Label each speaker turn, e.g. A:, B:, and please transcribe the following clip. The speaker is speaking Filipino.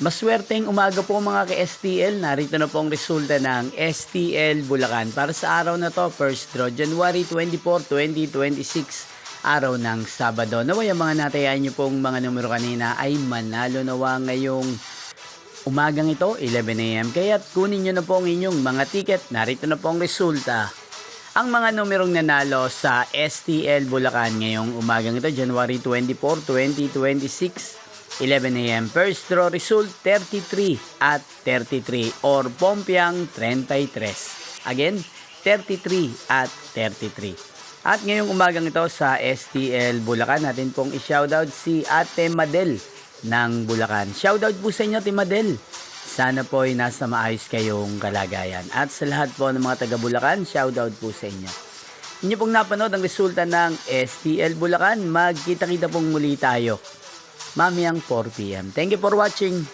A: Maswerteng umaga po mga ka-STL. Narito na po ang resulta ng STL Bulacan. Para sa araw na to, first draw, January 24, 2026, araw ng Sabado. Naway ang mga natayaan nyo pong mga numero kanina ay manalo nawa ngayong umagang ito, 11 AM. Kaya kunin nyo na po ang inyong mga ticket. Narito na po ang resulta. Ang mga numerong nanalo sa STL Bulacan ngayong umagang ito, January 24, 2026, 11 AM. First draw result 33 at 33 or Pompiang 33. Again, 33 at 33. At ngayong umagang ito sa STL Bulacan, natin pong i-shoutout si Ate Madel ng Bulacan. Shoutout po sa inyo, Ate Madel. Sana po ay nasa maayos kayong kalagayan. At sa lahat po ng mga taga Bulacan, shoutout po sa inyo. Inyo pong napanood ang resulta ng STL Bulacan. Magkita-kita pong muli tayo mamayang 4 PM. Thank you for watching.